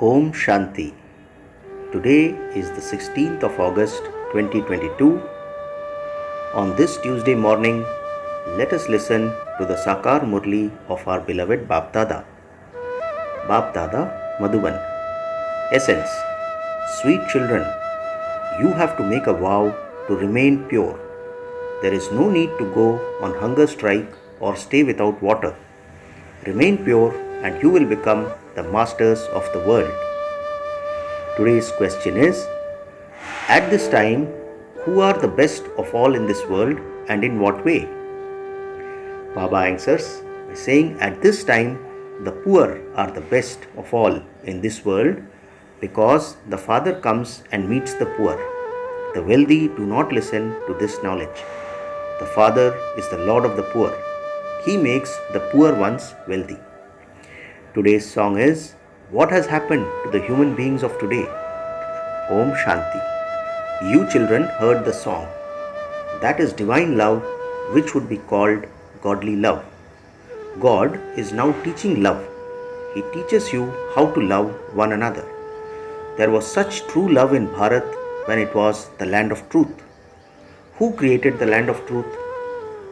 Om Shanti. Today is the 16th of August 2022. On this Tuesday morning, let us listen to the Sakar Murli of our beloved Bap Dada. Bap Dada, Madhuban. Essence. Sweet children, you have to make a vow to remain pure. There is no need to go on hunger strike or stay without water. Remain pure and you will become the masters of the world. Today's question is, at this time, who are the best of all in this world and in what way? Baba answers by saying, at this time, the poor are the best of all in this world because the Father comes and meets the poor. The wealthy do not listen to this knowledge. The Father is the Lord of the poor. He makes the poor ones wealthy. Today's song is, what has happened to the human beings of today? Om Shanti. You children heard the song. That is divine love, which would be called godly love. God is now teaching love. He teaches you how to love one another. There was such true love in Bharat when it was the land of truth. Who created the land of truth?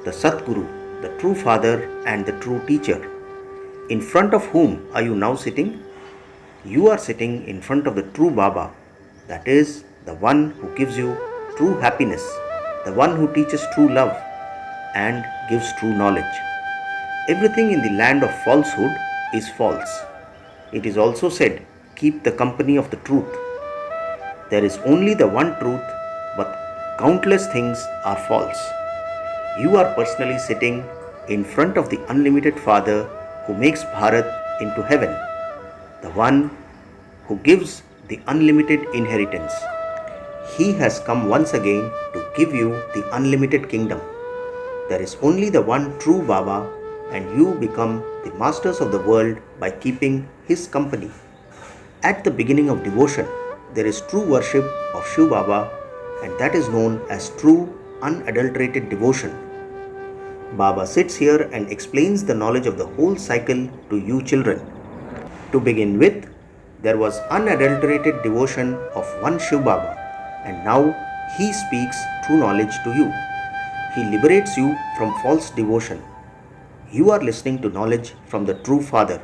The Satguru, the true Father and the true teacher. In front of whom are you now sitting? You are sitting in front of the true Baba, that is, the one who gives you true happiness, the one who teaches true love and gives true knowledge. Everything in the land of falsehood is false. It is also said, keep the company of the truth. There is only the one truth, but countless things are false. You are personally sitting in front of the unlimited Father who makes Bharat into heaven, the one who gives the unlimited inheritance. He has come once again to give you the unlimited kingdom. There is only the one true Baba, and you become the masters of the world by keeping his company. At the beginning of devotion, there is true worship of Shiv Baba, and that is known as true unadulterated devotion. Baba sits here and explains the knowledge of the whole cycle to you children. To begin with, there was unadulterated devotion of one Shiv Baba, and now he speaks true knowledge to you. He liberates you from false devotion. You are listening to knowledge from the true Father.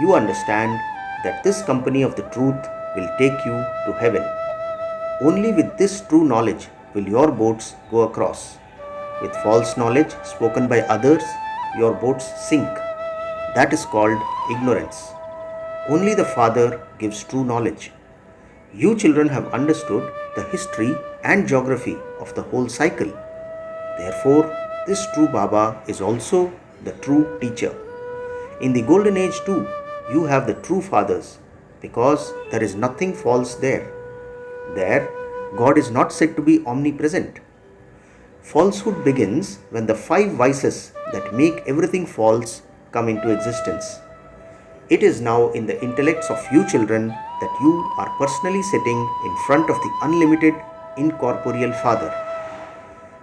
You understand that this company of the truth will take you to heaven. Only with this true knowledge will your boats go across. With false knowledge spoken by others, your boats sink. That is called ignorance. Only the Father gives true knowledge. You children have understood the history and geography of the whole cycle. Therefore, this true Baba is also the true teacher. In the golden age too, you have the true fathers, because there is nothing false there. There, God is not said to be omnipresent. Falsehood begins when the 5 vices that make everything false come into existence. It is now in the intellects of you children that you are personally sitting in front of the unlimited incorporeal Father.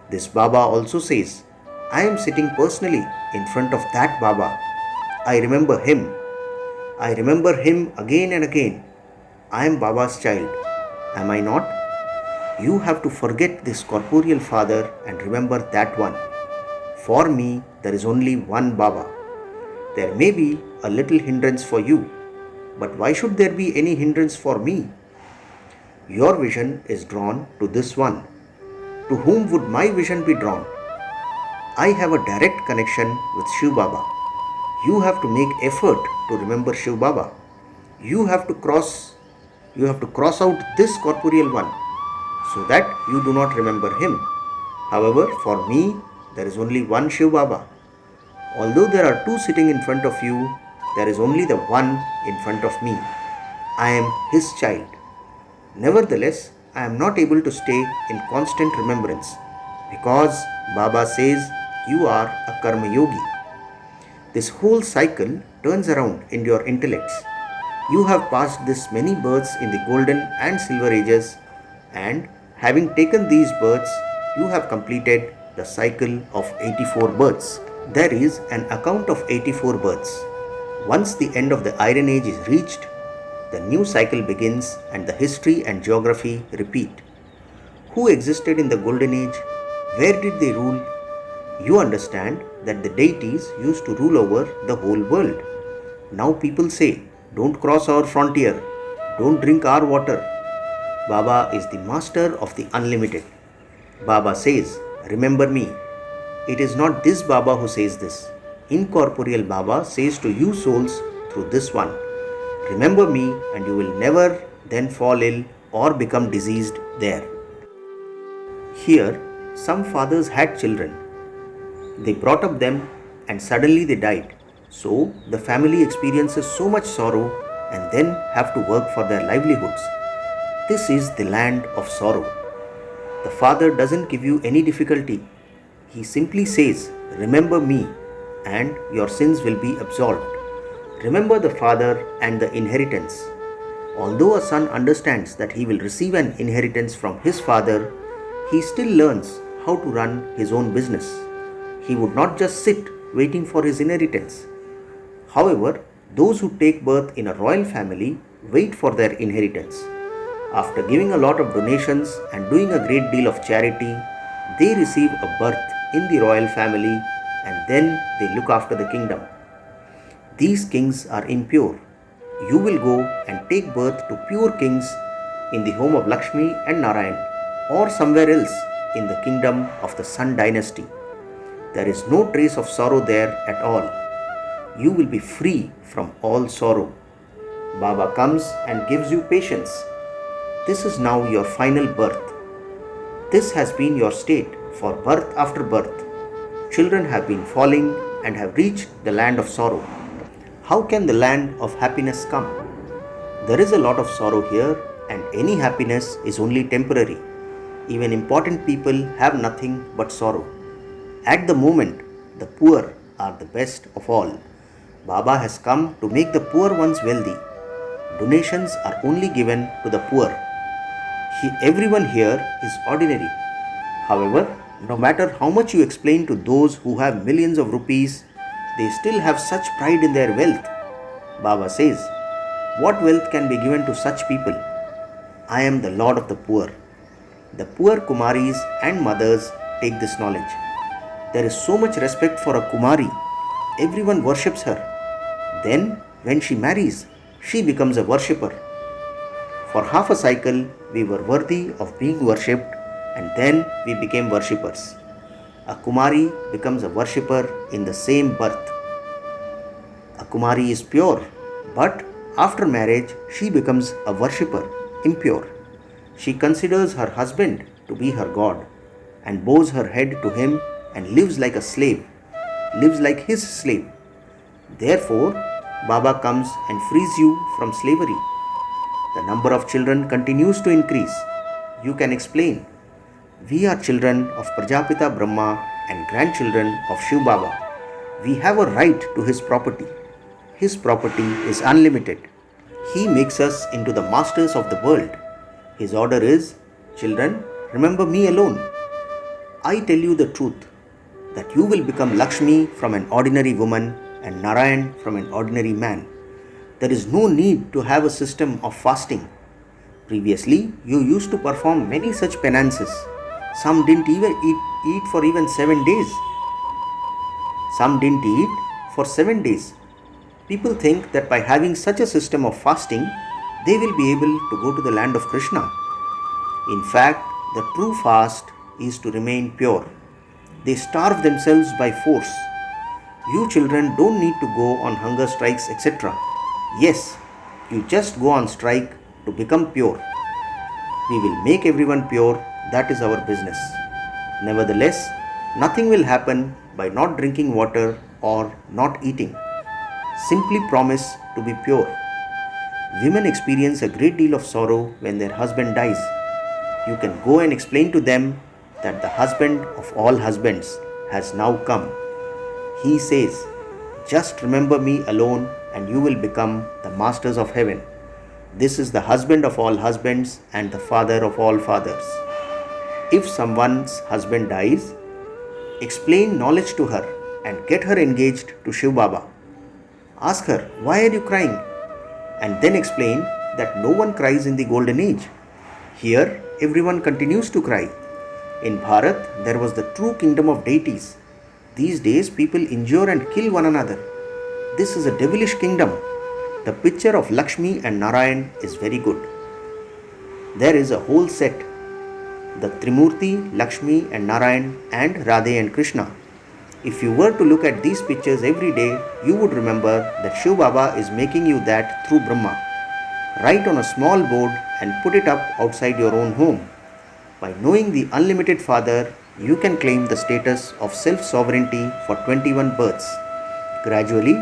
This Baba also says, I am sitting personally in front of that Baba. I remember him. I remember him again and again. I am Baba's child. Am I not? You have to forget this corporeal Father and remember that one. For me, there is only one Baba. There may be a little hindrance for you, but why should there be any hindrance for me? Your vision is drawn to this one. To whom would my vision be drawn? I have a direct connection with Shiv Baba. You have to make effort to remember Shiv Baba. You have to cross out this corporeal one, so that you do not remember him. However, for me, there is only one Shiv Baba. Although there are 2 sitting in front of you, there is only the one in front of me. I am his child. Nevertheless, I am not able to stay in constant remembrance, because Baba says you are a karma yogi. This whole cycle turns around in your intellects. You have passed this many births in the golden and silver ages, and having taken these births, you have completed the cycle of 84 births. There is an account of 84 births. Once the end of the Iron Age is reached, the new cycle begins and the history and geography repeat. Who existed in the golden age? Where did they rule? You understand that the deities used to rule over the whole world. Now people say, don't cross our frontier, don't drink our water. Baba is the master of the unlimited. Baba says, remember me. It is not this Baba who says this. Incorporeal Baba says to you souls through this one, remember me and you will never then fall ill or become diseased there. Here, some fathers had children. They brought up them and suddenly they died. So, the family experiences so much sorrow and then have to work for their livelihoods. This is the land of sorrow. The Father doesn't give you any difficulty. He simply says, remember me and your sins will be absolved. Remember the Father and the inheritance. Although a son understands that he will receive an inheritance from his father, he still learns how to run his own business. He would not just sit waiting for his inheritance. However, those who take birth in a royal family wait for their inheritance. After giving a lot of donations and doing a great deal of charity, they receive a birth in the royal family and then they look after the kingdom. These kings are impure. You will go and take birth to pure kings in the home of Lakshmi and Narayan or somewhere else in the kingdom of the Sun dynasty. There is no trace of sorrow there at all. You will be free from all sorrow. Baba comes and gives you patience. This is now your final birth. This has been your state for birth after birth. Children have been falling and have reached the land of sorrow. How can the land of happiness come? There is a lot of sorrow here and any happiness is only temporary. Even important people have nothing but sorrow. At the moment, the poor are the best of all. Baba has come to make the poor ones wealthy. Donations are only given to the poor. Everyone here is ordinary. However, no matter how much you explain to those who have millions of rupees, they still have such pride in their wealth. Baba says, what wealth can be given to such people? I am the Lord of the poor. The poor Kumaris and mothers take this knowledge. There is so much respect for a Kumari. Everyone worships her. Then, when she marries, she becomes a worshipper. For half a cycle, we were worthy of being worshipped and then we became worshippers. A Kumari becomes a worshipper in the same birth. A Kumari is pure, but after marriage, she becomes a worshipper, impure. She considers her husband to be her God and bows her head to him and lives like a slave, lives like his slave. Therefore, Baba comes and frees you from slavery. The number of children continues to increase. You can explain. We are children of Prajapita Brahma and grandchildren of Shiv Baba. We have a right to his property. His property is unlimited. He makes us into the masters of the world. His order is, children, remember me alone. I tell you the truth, that you will become Lakshmi from an ordinary woman and Narayan from an ordinary man. There is no need to have a system of fasting. Previously, you used to perform many such penances. Some didn't even eat for even 7 days. Some didn't eat for 7 days. People think that by having such a system of fasting, they will be able to go to the land of Krishna. In fact, the true fast is to remain pure. They starve themselves by force. You children don't need to go on hunger strikes, etc. Yes, you just go on strike to become pure. We will make everyone pure, that is our business. Nevertheless, nothing will happen by not drinking water or not eating. Simply promise to be pure. Women experience a great deal of sorrow when their husband dies. You can go and explain to them that the husband of all husbands has now come. He says, just remember me alone and you will become the masters of heaven. This is the husband of all husbands and the father of all fathers. If someone's husband dies, explain knowledge to her and get her engaged to Shiv Baba. Ask her, why are you crying? And then explain that no one cries in the golden age. Here, everyone continues to cry. In Bharat, there was the true kingdom of deities. These days, people injure and kill one another. This is a devilish kingdom. The picture of Lakshmi and Narayan is very good. There is a whole set, the Trimurti, Lakshmi and Narayan and Radhe and Krishna. If you were to look at these pictures every day, you would remember that Shiv Baba is making you that through Brahma. Write on a small board and put it up outside your own home. By knowing the unlimited Father, you can claim the status of self-sovereignty for 21 births. Gradually,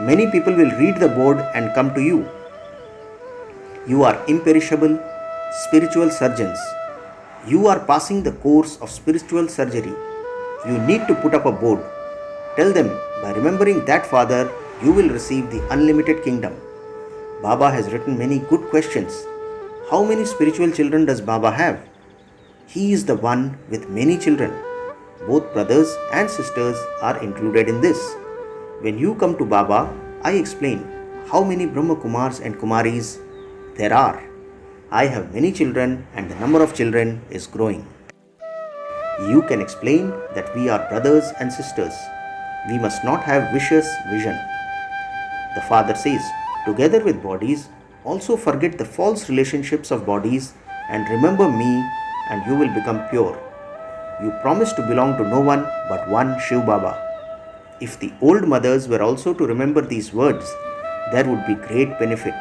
many people will read the board and come to you. You are imperishable, spiritual surgeons. You are passing the course of spiritual surgery. You need to put up a board. Tell them, by remembering that Father, you will receive the unlimited kingdom. Baba has written many good questions. How many spiritual children does Baba have? He is the one with many children. Both brothers and sisters are included in this. When you come to Baba, I explain how many Brahma Kumars and Kumaris there are. I have many children and the number of children is growing. You can explain that we are brothers and sisters. We must not have vicious vision. The Father says, together with bodies, also forget the false relationships of bodies and remember me and you will become pure. You promise to belong to no one but one Shiv Baba. If the old mothers were also to remember these words, there would be great benefit.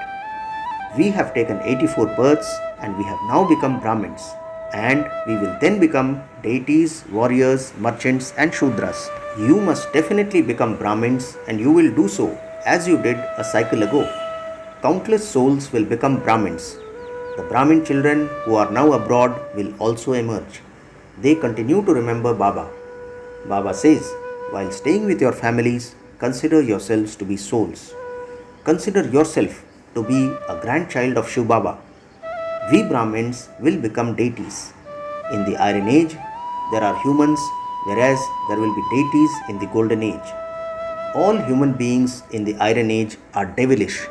We have taken 84 births and we have now become Brahmins, and we will then become deities, warriors, merchants and Shudras. You must definitely become Brahmins and you will do so as you did a cycle ago. Countless souls will become Brahmins. The Brahmin children who are now abroad will also emerge. They continue to remember Baba. Baba says, while staying with your families, consider yourselves to be souls. Consider yourself to be a grandchild of Shiv Baba. We Brahmins will become deities. In the Iron Age, there are humans, whereas there will be deities in the Golden Age. All human beings in the Iron Age are devilish.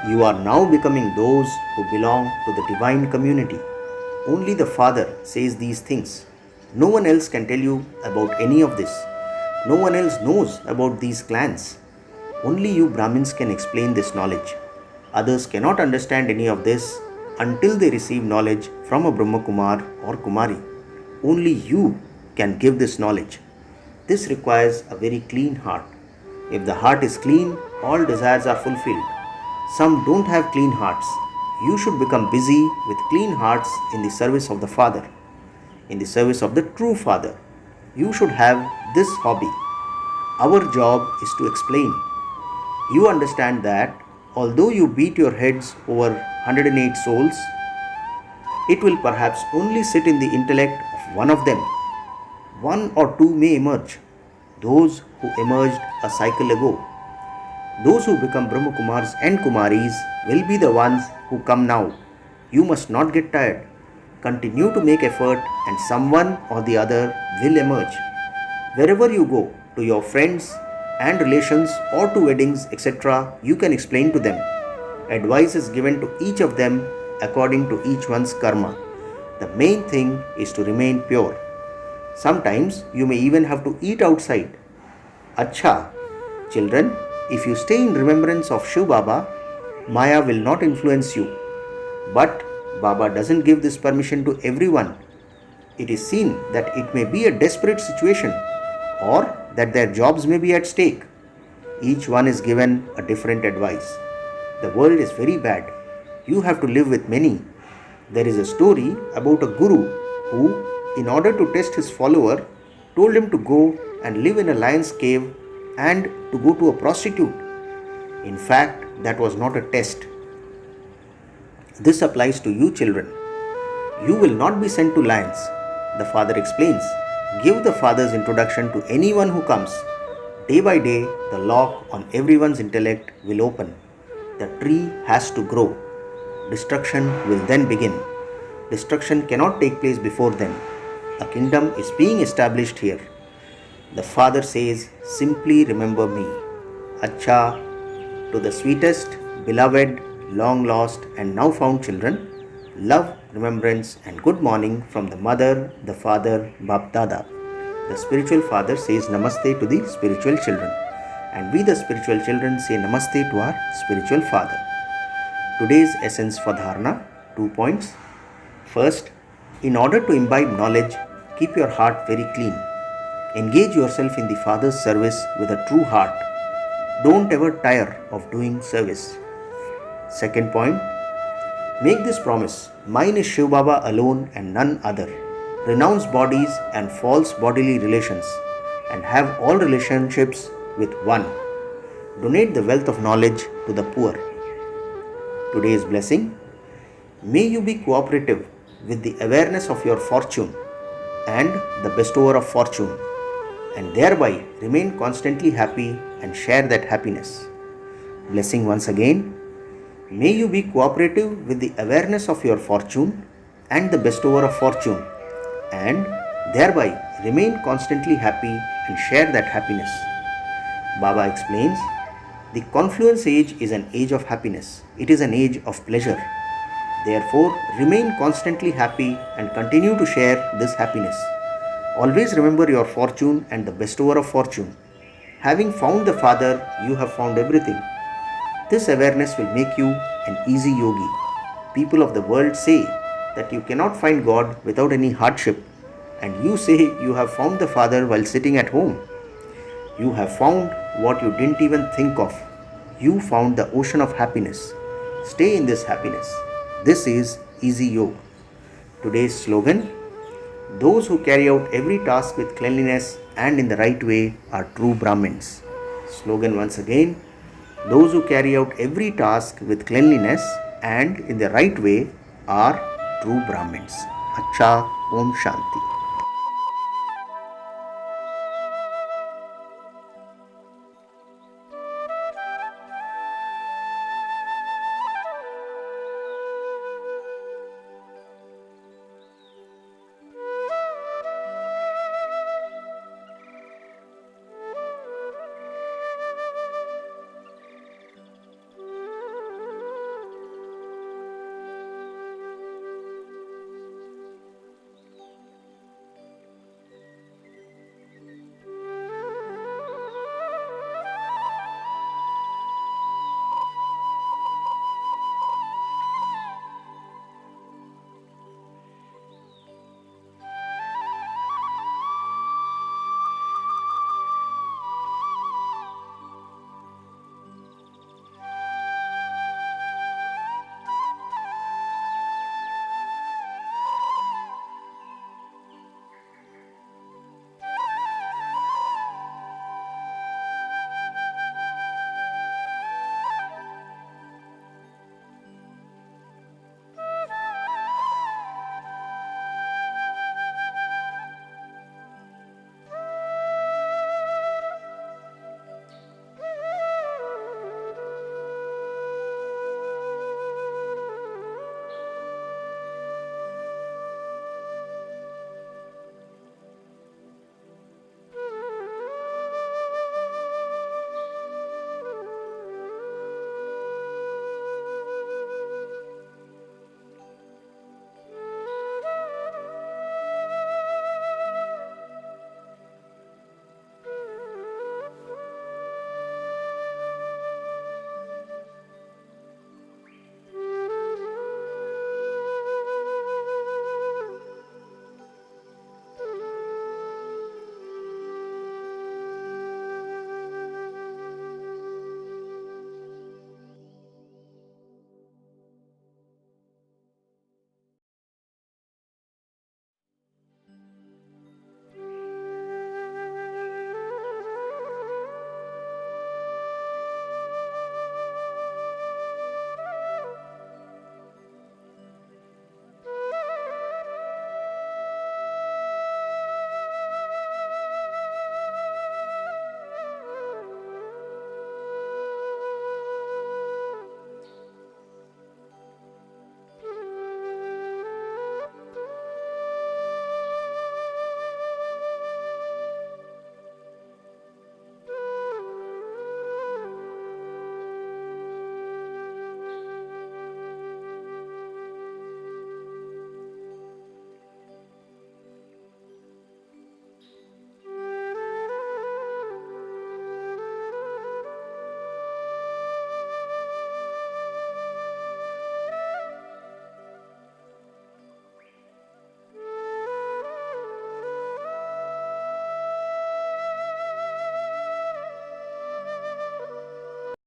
You are now becoming those who belong to the divine community. Only the Father says these things. No one else can tell you about any of this. No one else knows about these clans. Only you Brahmins can explain this knowledge. Others cannot understand any of this until they receive knowledge from a Brahma Kumar or Kumari. Only you can give this knowledge. This requires a very clean heart. If the heart is clean, all desires are fulfilled. Some don't have clean hearts. You should become busy with clean hearts in the service of the Father, in the service of the true Father. You should have this hobby. Our job is to explain. You understand that although you beat your heads over 108 souls, it will perhaps only sit in the intellect of one of them. One or two may emerge, those who emerged a cycle ago. Those who become Brahma Kumars and Kumaris will be the ones who come now. You must not get tired. Continue to make effort and someone or the other will emerge. Wherever you go, to your friends and relations or to weddings, etc., you can explain to them. Advice is given to each of them according to each one's karma. The main thing is to remain pure. Sometimes you may even have to eat outside. Acha, children, if you stay in remembrance of Shiv Baba, Maya will not influence you. But Baba doesn't give this permission to everyone. It is seen that it may be a desperate situation or that their jobs may be at stake. Each one is given a different advice. The world is very bad. You have to live with many. There is a story about a guru who, in order to test his follower, told him to go and live in a lion's cave and to go to a prostitute. In fact, that was not a test. This applies to you children. You will not be sent to lions. The Father explains. Give the Father's introduction to anyone who comes. Day by day, the lock on everyone's intellect will open. The tree has to grow. Destruction will then begin. Destruction cannot take place before then. A kingdom is being established here. The Father says, simply remember me. Acha, to the sweetest, beloved, long lost and now found children, love, remembrance, and good morning from the mother, the father, Bap Dada. The spiritual father says Namaste to the spiritual children, and we, the spiritual children, say Namaste to our spiritual father. Today's essence for dharana, 2 points. First, in order to imbibe knowledge, keep your heart very clean. Engage yourself in the Father's service with a true heart. Don't ever tire of doing service. Second point, make this promise: mine is Shiv Baba alone and none other. Renounce bodies and false bodily relations and have all relationships with one. Donate the wealth of knowledge to the poor. Today's blessing: may you be cooperative with the awareness of your fortune and the bestower of fortune, and thereby remain constantly happy and share that happiness. Blessing once again: may you be cooperative with the awareness of your fortune and the bestower of fortune, and thereby remain constantly happy and share that happiness. Baba explains, the confluence age is an age of happiness. It is an age of pleasure. Therefore, remain constantly happy and continue to share this happiness. Always remember your fortune and the bestower of fortune. Having found the Father, you have found everything. This awareness will make you an easy yogi. People of the world say that you cannot find God without any hardship, and you say you have found the Father while sitting at home. You have found what you didn't even think of. You found the ocean of happiness. Stay in this happiness. This is Easy Yoga. Today's slogan: those who carry out every task with cleanliness and in the right way are true Brahmins. Slogan once again: those who carry out every task with cleanliness and in the right way are true Brahmins. Acha, Om Shanti.